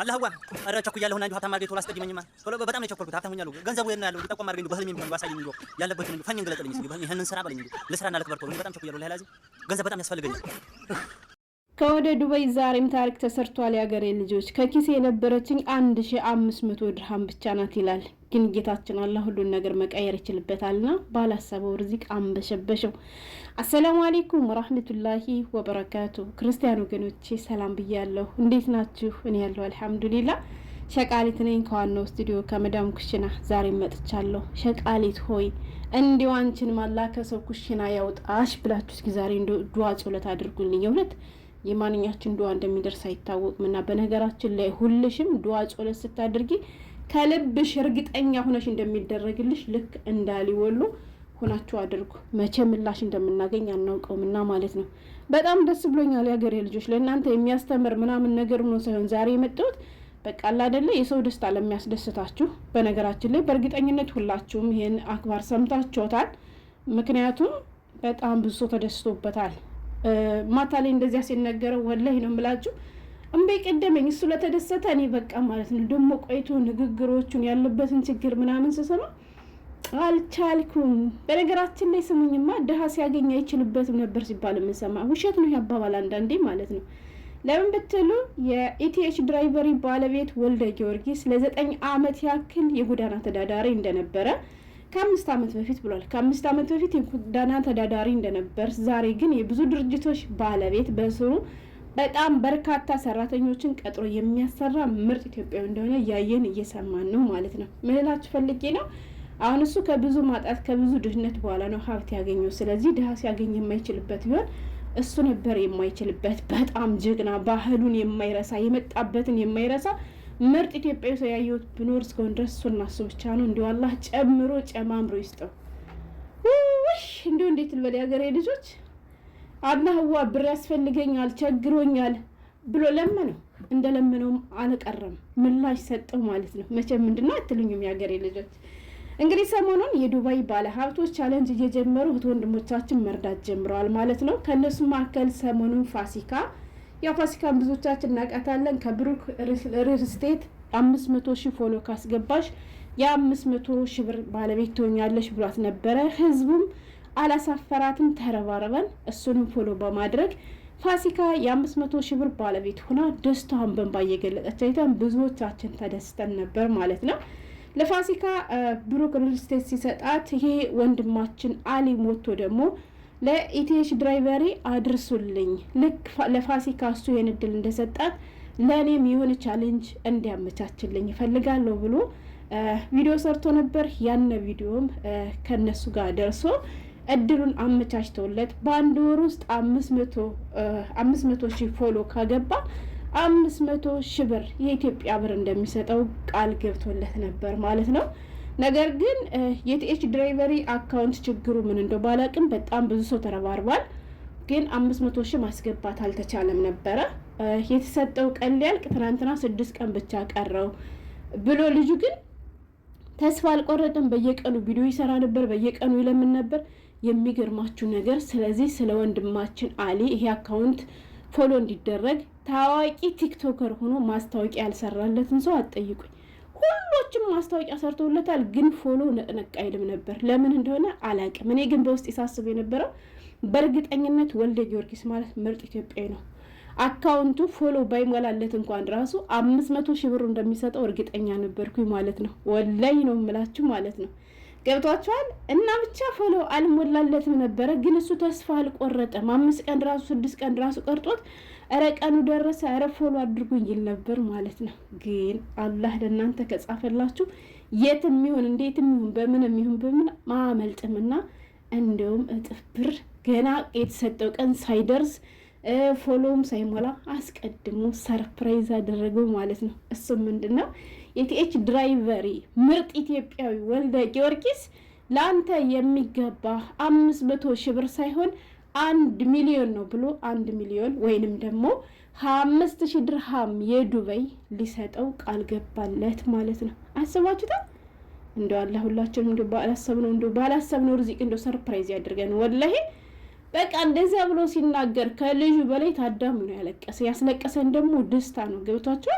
አላህዋ አረ ቸኩያለሁ እና እንዲሁ ሀብታም አድርገኝ ቶሎ አስቀድመኝማ ቶሎ በጣም ነው የቸኮልኩት ሀብታም ሆኛለሁ ገንዘቡ የት ነው ያለው ተቆም አድርገኝ በህልሜ ቢሆን ባሳየኝ እንዴ ያለበትን እንዴ ፈኝን ገለጥልኝ እንዴ ይሄንን ስራ በለኝ እንዴ ለስራና ለክብር ቶሎ በጣም ቸኩያለሁ ለላዚ ገንዘብ በጣም ያስፈልገኛል ከወደ ዱባይ ዛሬም ታሪክ ተሰርቷል ያገሬ ልጆች ከኪሴ የነበረችኝ 1500 ድርሃም ብቻ ናት ይላል ግን ጌታችን አላህ ሁሉን ነገር መቀየር ይችላልበታልና ባላሰበው ርዝቅ አንበሸበሸው አሰላሙ አለይኩም ወራህመቱላሂ ወበረካቱ ክርስቲያን ወገኖቼ ሰላም ብያለሁ እንዴት ናችሁ እኔ ያለው አልহামዱሊላህ ሸቃሊት ነኝ ከዋናው ስቱዲዮ ከመዳም ኩሽና ዛሬ መጥቻለሁ ሸቃሊት ሆይ እንዲው አንቺን ማላከ ሰው ኩሽና ያውጣሽ ብላችሁ እስኪ ዛሬ ዱዓ ጸሎት አድርጉልኝ የእውነት የማንኛችን ዱዓ እንደሚደርስ አይታወቅምና በነገራችን ላይ ሁልሽም ዱዓ ጸሎት ስታደርጊ ከልብሽ እርግጠኛ ሆነሽ እንደሚደረግልሽ ልክ እንዳሊወሉ ሆናችሁ አድርጉ መቼ ምላሽ እንደምናገኝ አናውቀውምና ማለት ነው በጣም ደስ ብሎኛል ያገሬ ልጆች ለእናንተ የሚያስተምር ምናምን ነገር ነው ሳይሆን ዛሬ የመጣሁት በቃ አይደለ የሰው ደስታ ለሚያስደስታችሁ በነገራችን ላይ በእርግጠኝነት ሁላችሁም ይሄን አክባር ሰምታችሁታል ምክንያቱም በጣም ብዙ ተደስቶበታል ማታ ላይ እንደዚያ ሲነገረው ወላሂ ነው የምላችሁ እምቤ ቀደመኝ እሱ ለተደሰተ እኔ በቃ ማለት ነው ደሞ ቆይቶ ንግግሮቹን ያለበትን ችግር ምናምን ሲሰማ አልቻልኩም በነገራችን ላይ ስሙኝማ ደሃ ሲያገኝ አይችልበትም ነበር ሲባል የምንሰማ ውሸት ነው ያባባል አንዳንዴ ማለት ነው ለምን ብትሉ የኢቲኤች ድራይቨሪ ባለቤት ወልደ ጊዮርጊስ ለ9 አመት ያክል የጎዳና ተዳዳሪ እንደነበረ ከ5 አመት በፊት ብሏል ከ5 አመት በፊት የጎዳና ተዳዳሪ እንደነበር ዛሬ ግን የብዙ ድርጅቶች ባለቤት በስሩ በጣም በርካታ ሰራተኞችን ቀጥሮ የሚያሰራ ምርጥ ኢትዮጵያዊ እንደሆነ ያየን እየሰማን ነው ማለት ነው ምንላችሁ ፈልጌ ነው አሁን እሱ ከብዙ ማጣት ከብዙ ድህነት በኋላ ነው ሀብት ያገኘው ስለዚህ ድሃ ሲያገኝ የማይችልበት ቢሆን እሱ ነበር የማይችልበት በጣም ጀግና ባህሉን የማይረሳ የመጣበትን የማይረሳ ምርጥ ኢትዮጵያዊ ሰው ያየው ብኖር እስከሆነ ድረስ እሱና እሱ ብቻ ነው እንዲሁ አላህ ጨምሮ ጨማምሮ ይስጠው እንዲሁ እንዴት ልበል ያገሬ ልጆች አላህዋ ብር ያስፈልገኛል ቸግሮኛል ብሎ ለመነው እንደለመነውም አልቀረም ምላሽ ሰጠው ማለት ነው መቼም ምንድነው አትሉኝም ያገሬ ልጆች እንግዲህ ሰሞኑን የዱባይ ባለ ሀብቶች ቻሌንጅ እየጀመሩ ወንድሞቻችን መርዳት ጀምረዋል ማለት ነው ከነሱ መካከል ሰሞኑን ፋሲካ ፋሲካን ብዙዎቻችን እናቃታለን ከብሩክ ሪል ስቴት 500,000 ፎሎ ካስገባሽ የ500,000 ብር ባለቤት ትሆኛለሽ ብሏት ነበረ ህዝቡም አላሳፈራትም ተረባረበን እሱንም ፎሎ በማድረግ ፋሲካ የ500,000 ብር ባለቤት ሆና ደስታዋን በእንባ እየገለጸች አይተን ብዙዎቻችን ተደስተን ነበር ማለት ነው ለፋሲካ ብሩክ ሪል ስቴት ሲሰጣት ይሄ ወንድማችን አሊ ሞቶ ደግሞ ለኢቲኤች ድራይቨሪ አድርሱልኝ ልክ ለፋሲካ እሱ የንድል እንደሰጣት ለኔም የሆነ ቻሌንጅ እንዲያመቻችልኝ ይፈልጋለሁ ብሎ ቪዲዮ ሰርቶ ነበር ያን ቪዲዮም ከነሱ ጋር ደርሶ እድሉን አመቻችተውለት በአንድ ወር ውስጥ 500,000 ፎሎ ካገባ 500,000 ብር የኢትዮጵያ ብር እንደሚሰጠው ቃል ገብቶለት ነበር ማለት ነው ነገር ግን የኢቲኤች ድራይቨሪ አካውንት ችግሩ ምን እንደው ባላቅም በጣም ብዙ ሰው ተረባርቧል ግን 500,000 ማስገባት አልተቻለም ነበር የተሰጠው ቀን ሊያልቅ ትናንትና 6 ቀን ብቻ ቀረው ብሎ ልጁ ግን ተስፋ አልቆረጠም በየቀኑ ቪዲዮ ይሰራ ነበር በየቀኑ ይለምን ነበር የሚገርማችሁ ነገር ስለዚህ ስለ ወንድማችን አሊ ይሄ አካውንት ፎሎ እንዲደረግ ታዋቂ ቲክቶከር ሆኖ ማስታወቂያ ያልሰራለትን ሰው አጠይቁኝ ሁሉም ማስታወቂያ ሰርተውለታል ግን ፎሎ ነጥነቅ አይልም ነበር ለምን እንደሆነ አላቅም እኔ ግን በውስጥ ይሳስብ የነበረው በእርግጠኝነት ወልደ ጊዮርጊስ ማለት ምርጥ ኢትዮጵያዊ ነው አካውንቱ ፎሎ ባይሞላለት እንኳን ራሱ 500,000 ብር እንደሚሰጠው እርግጠኛ ነበርኩኝ ማለት ነው ወላይ ነው የምላችሁ ማለት ነው ገብቷችኋል እና ብቻ ፎሎ አልሞላለትም ነበር ግን እሱ ተስፋ አልቆረጠም 5 ቀን ራሱ 6 ቀን ራሱ ቀርጦት ቀኑ ደረሰ ፎሎ አድርጉኝ ይል ነበር ማለት ነው ግን አላህ ለእናንተ ከጻፈላችሁ የትም ይሁን እንዴትም ይሁን በምንም ይሁን በምን ማመልጥምና እንደውም እጥፍ ብር ገና የተሰጠው ቀን ሳይደርስ ፎሎም ሳይሞላ አስቀድሞ ሰርፕራይዝ አደረገው ማለት ነው እሱ ምንድነው የቲኤች ድራይቨሪ ምርጥ ኢትዮጵያዊ ወልደ ጊዮርጊስ ላንተ የሚገባ 500,000 ብር ሳይሆን 1 ሚሊዮን ነው ብሎ 1 ሚሊዮን ወይንም ደግሞ 25,000 ድርሃም የዱባይ ሊሰጠው ቃል ገባለት ማለት ነው አስባችሁታ እንደው አላህ ሁላችንም እንደው ባላሰብነው ርዝቅ እንደው ሰርፕራይዝ ያድርገን ወላሂ በቃ እንደዚያ ብሎ ሲናገር ከልጁ በላይ ታዳሙ ነው ያለቀሰ ያስለቀሰን ደግሞ ደስታ ነው ገብቷችሁ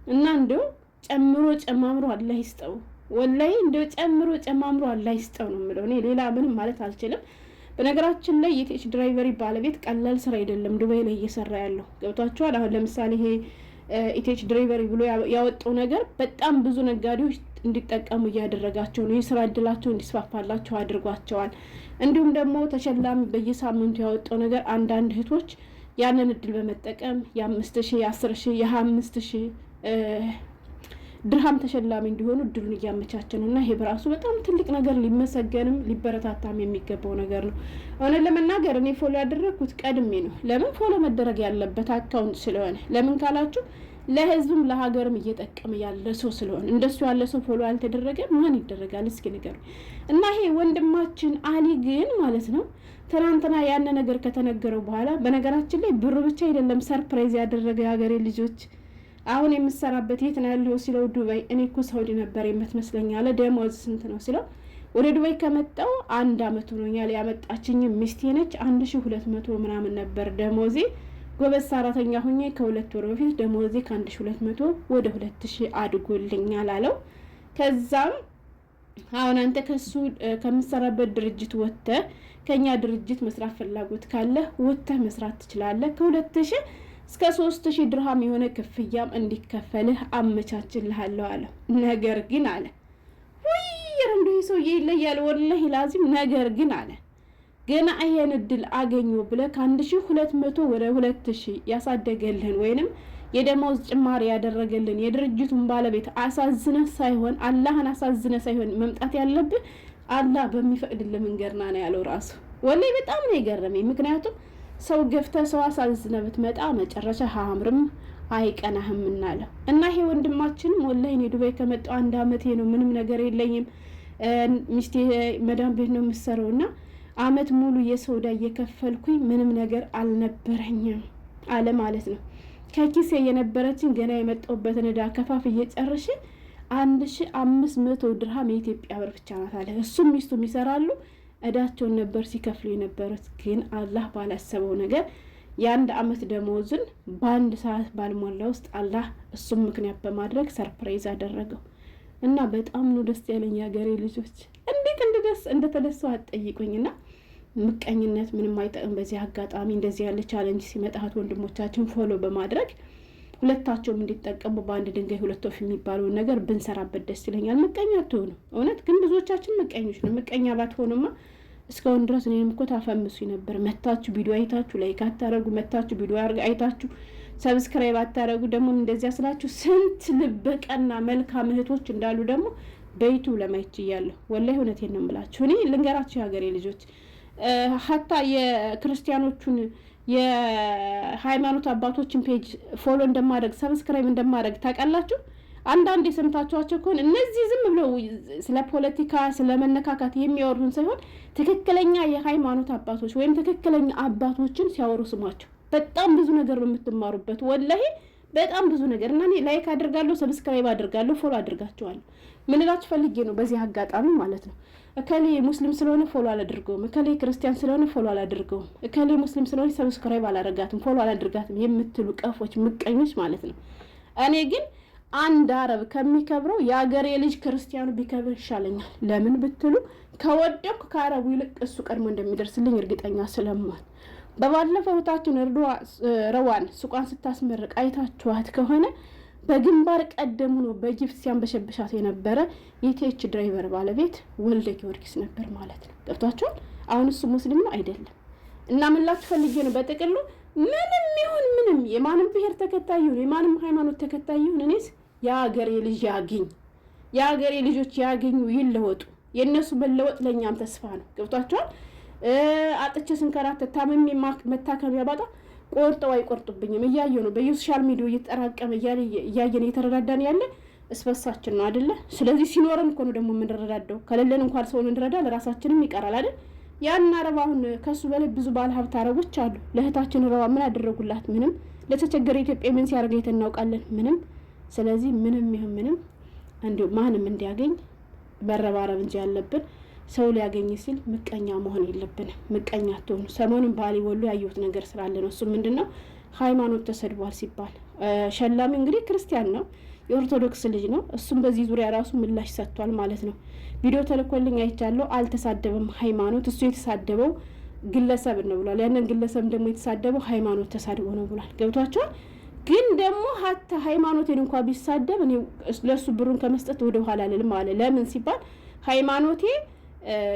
እና እንደው ጨምሮ ጨማምሮ አላህ ይስጠው። ወላሂ እንደው ጨምሮ ጨማምሮ አላህ ይስጠው ነው የምለው። እኔ ሌላ ምንም ማለት አልችልም። በነገራችን ላይ የቴች ድራይቨሪ ባለቤት ቀላል ስራ አይደለም ዱባይ ላይ እየሰራ ያለው ገብቷቸዋል። አሁን ለምሳሌ ይሄ ኢቴች ድራይቨሪ ብሎ ያወጣው ነገር በጣም ብዙ ነጋዴዎች እንዲጠቀሙ እያደረጋቸው ነው። የስራ እድላቸው እንዲስፋፋላቸው አድርጓቸዋል። እንዲሁም ደግሞ ተሸላሚ በየሳምንቱ ያወጣው ነገር አንዳንድ እህቶች ያንን እድል በመጠቀም የ5,000 የ10,000 የ25,000 ድርሃም ተሸላሚ እንዲሆኑ እድሉን እያመቻቸ ነው። እና ይሄ በራሱ በጣም ትልቅ ነገር ሊመሰገንም ሊበረታታም የሚገባው ነገር ነው። እውነት ለመናገር እኔ ፎሎ ያደረግኩት ቀድሜ ነው። ለምን ፎሎ መደረግ ያለበት አካውንት ስለሆነ። ለምን ካላችሁ ለህዝብም ለሀገርም እየጠቀመ ያለ ሰው ስለሆነ። እንደሱ ያለ ሰው ፎሎ ያልተደረገ ማን ይደረጋል? እስኪ ንገሩ። እና ይሄ ወንድማችን አሊ ግን ማለት ነው ትናንትና ያን ነገር ከተነገረው በኋላ በነገራችን ላይ ብሩ ብቻ አይደለም ሰርፕራይዝ ያደረገ የሀገሬ ልጆች አሁን የምሰራበት የት ነው ያለው ሲለው ዱባይ። እኔ እኮ ሳውዲ ነበር የምትመስለኝ አለ። ደሞዝ ስንት ነው ሲለው ወደ ዱባይ ከመጣው 1 አመት ሆኖኛል። ያመጣችኝ ሚስቴ ነች። 1200 ምናምን ነበር ደሞዜ። ጎበዝ ሰራተኛ ሆኜ ከ2 ወር በፊት ደሞዜ ከ1200 ወደ 2000 አድጎልኛል አለው። ከዛም አሁን አንተ ከሱ ከምሰራበት ድርጅት ወጥተህ ከኛ ድርጅት መስራት ፍላጎት ካለ ወጥተህ መስራት ትችላለህ። ከ2000 እስከ 3000 ድርሃም የሆነ ክፍያም እንዲከፈልህ አመቻችልሃለሁ አለ። ነገር ግን አለ ወይ ረንዶ ይሶ ይለያል ወላሂ ላዚም። ነገር ግን አለ ገና ይሄን እድል አገኘው ብለህ ከ1200 ወደ 2000 ያሳደገልህን ወይንም የደሞዝ ጭማሪ ያደረገልን የድርጅቱን ባለቤት አሳዝነ ሳይሆን አላህን አሳዝነ ሳይሆን መምጣት ያለብህ አላህ በሚፈቅድልህ መንገድ ነው ያለው ራሱ። ወላሂ በጣም ነው የገረመኝ። ምክንያቱም ሰው ገፍተ ሰው አሳዝነ ብትመጣ መጨረሻ አያምርም አይቀናህም እናለ እና ይሄ ወንድማችንም ወላሂ እኔ ዱባይ ከመጣሁ 1 አመቴ ነው። ምንም ነገር የለኝም። ሚስቴ መዳም ቤት ነው የምትሰራውና አመት ሙሉ የሰውዳ እየከፈልኩኝ ምንም ነገር አልነበረኝም አለ ማለት ነው። ከኪሴ የነበረችን ገና የመጣሁበትን ዕዳ ከፋፍዬ ጨርሼ 1500 ድርሃም የኢትዮጵያ ብር ብቻ ናት አለ። እሱም ሚስቱም ይሰራሉ እዳቸውን ነበር ሲከፍሉ የነበሩት። ግን አላህ ባላሰበው ነገር የ1 አመት ደሞዝን በ1 ሰዓት ባልሞላ ውስጥ አላህ እሱም ምክንያት በማድረግ ሰርፕራይዝ አደረገው እና በጣም ነው ደስ ያለኝ። የሀገሬ ልጆች እንዴት እንደተደሰው አትጠይቁኝና ምቀኝነት ምንም አይጠቅም። በዚህ አጋጣሚ እንደዚህ ያለ ቻሌንጅ ሲመጣት ወንድሞቻችን ፎሎ በማድረግ ሁለታቸውም እንዲጠቀሙ በአንድ ድንጋይ 2 ወፍ የሚባለውን ነገር ብንሰራበት ደስ ይለኛል። ምቀኛ አትሆኑ። እውነት ግን ብዙዎቻችን ምቀኞች ነው። ምቀኛ ባትሆኑማ እስካሁን ድረስ እኔም እኮ ታፈምሱ ነበር። መታችሁ ቪዲዮ አይታችሁ ላይክ አታረጉ፣ መታችሁ ቪዲዮ አይታችሁ ሰብስክራይብ አታረጉ። ደግሞ እንደዚያ ስላችሁ ስንት ልበቀና መልካም እህቶች እንዳሉ ደግሞ በዩቲዩብ ለማየት ይያለሁ። ወላሂ እውነቴን ነው የምላችሁ። እኔ ልንገራችሁ የሀገሬ ልጆች ሀታ የክርስቲያኖቹን የሃይማኖት አባቶችን ፔጅ ፎሎ እንደማድረግ ሰብስክራይብ እንደማድረግ ታውቃላችሁ። አንዳንድ የሰምታችኋቸው ከሆነ እነዚህ ዝም ብለው ስለ ፖለቲካ ስለ መነካካት የሚያወሩን ሳይሆን ትክክለኛ የሃይማኖት አባቶች ወይም ትክክለኛ አባቶችን ሲያወሩ ስሟቸው። በጣም ብዙ ነገር የምትማሩበት ወላሂ በጣም ብዙ ነገር እና እኔ ላይክ አድርጋለሁ፣ ሰብስክራይብ አድርጋለሁ፣ ፎሎ አድርጋቸዋለሁ። ምን እላችሁ ፈልጌ ነው በዚህ አጋጣሚ ማለት ነው። እከሌ ሙስሊም ስለሆነ ፎሎ አላደርገውም፣ እከሌ ክርስቲያን ስለሆነ ፎሎ አላደርገውም፣ እከሌ ሙስሊም ስለሆነ ሰብስክራይብ አላደርጋትም፣ ፎሎ አላደርጋትም የምትሉ ቀፎች ምቀኞች ማለት ነው። እኔ ግን አንድ አረብ ከሚከብረው የአገሬ ልጅ ክርስቲያኑ ቢከብር ይሻለኛል። ለምን ብትሉ ከወደኩ ከአረቡ ይልቅ እሱ ቀድሞ እንደሚደርስልኝ እርግጠኛ ስለማል። በባለፈው እህታችን ረዋን ሱቋን ስታስመርቅ አይታችኋት ከሆነ በግንባር ቀደሙ ነው በጊፍት ሲያንበሸብሻት የነበረ የቴች ድራይቨር ባለቤት ወልደ ጊዮርጊስ ነበር ማለት ነው። ገብቷችኋል? አሁን እሱ ሙስሊም ነው አይደለም። እና ምን ላችሁ ፈልጌ ነው በጥቅሉ ምንም ይሁን ምንም የማንም ብሔር ተከታይ ይሁን የማንም ሃይማኖት ተከታይ ይሁን እኔስ የሀገሬ ልጅ ያገኝ የሀገሬ ልጆች ያገኙ ይለወጡ። የእነሱ መለወጥ ለእኛም ተስፋ ነው። ገብቷችኋል? አጥቼ ስንከራተት ታመሜ መታከሚያ ባጣ ቆርጠው አይቆርጡብኝም። እያየሁ ነው በየሶሻል ሚዲያ እየተጠራቀመ እያየን እየተረዳዳን ያለ እስበሳችን ነው አይደለ? ስለዚህ ሲኖረን እኮ ነው ደግሞ የምንረዳዳው። ከሌለን እንኳን ሰውን እንረዳ ለራሳችንም ይቀራል አይደል? ያን አረብ አሁን ከሱ በላይ ብዙ ባለ ሀብት አረቦች አሉ። ለእህታችን ረዋ ምን አደረጉላት? ምንም። ለተቸገረ ኢትዮጵያ ምን ሲያደርገ እናውቃለን? ምንም። ስለዚህ ምንም ይሁን ምንም እንዲሁ ማንም እንዲያገኝ በረባረብ እንጂ ያለብን ሰው ሊያገኝ ሲል ምቀኛ መሆን የለብንም። ምቀኛ አትሆኑ። ሰሞኑን ባሊ ወሎ ያየሁት ነገር ስላለ ነው። እሱ ምንድነው ሃይማኖት ተሰድቧል ሲባል ሸላሚ እንግዲህ ክርስቲያን ነው፣ የኦርቶዶክስ ልጅ ነው። እሱም በዚህ ዙሪያ ራሱ ምላሽ ሰጥቷል ማለት ነው። ቪዲዮ ተልኮልኝ አይቻለሁ። አልተሳደበም ሃይማኖት፣ እሱ የተሳደበው ግለሰብ ነው ብሏል። ያንን ግለሰብ ደግሞ የተሳደበው ሃይማኖት ተሳድቦ ነው ብሏል። ገብቷቸዋል። ግን ደግሞ ሀታ ሃይማኖቴን እንኳን ቢሳደብ እኔ ለሱ ብሩን ከመስጠት ወደ ኋላ ልልም አለ። ለምን ሲባል ሃይማኖቴ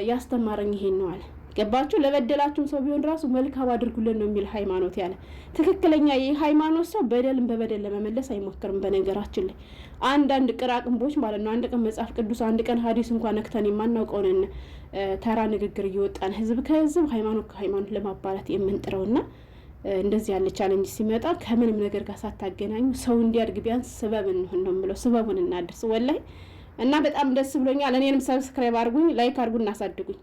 ያስተማረኝ ይሄን ነው አለ። ገባችሁ? ለበደላችሁም ሰው ቢሆን ራሱ መልካም አድርጉልን ነው የሚል ሃይማኖት ያለ። ትክክለኛ የሃይማኖት ሰው በደልን በበደል ለመመለስ አይሞክርም። በነገራችን ላይ አንዳንድ ቅራቅንቦች ማለት ነው አንድ ቀን መጽሐፍ ቅዱስ አንድ ቀን ሐዲስ እንኳን ነክተን የማናውቀውን ተራ ንግግር እየወጣን ህዝብ ከህዝብ ሃይማኖት ከሃይማኖት ለማባላት የምንጥረውና እንደዚህ ያለ ቻሌንጅ ሲመጣ ከምንም ነገር ጋር ሳታገናኙ ሰው እንዲያድግ ቢያንስ ስበብ እንሆን ነው የምለው። ስበቡን እናድርስ ወላሂ። እና በጣም ደስ ብሎኛል። እኔንም ሰብስክራይብ አድርጉኝ፣ ላይክ አድርጉኝ፣ እናሳድጉኝ።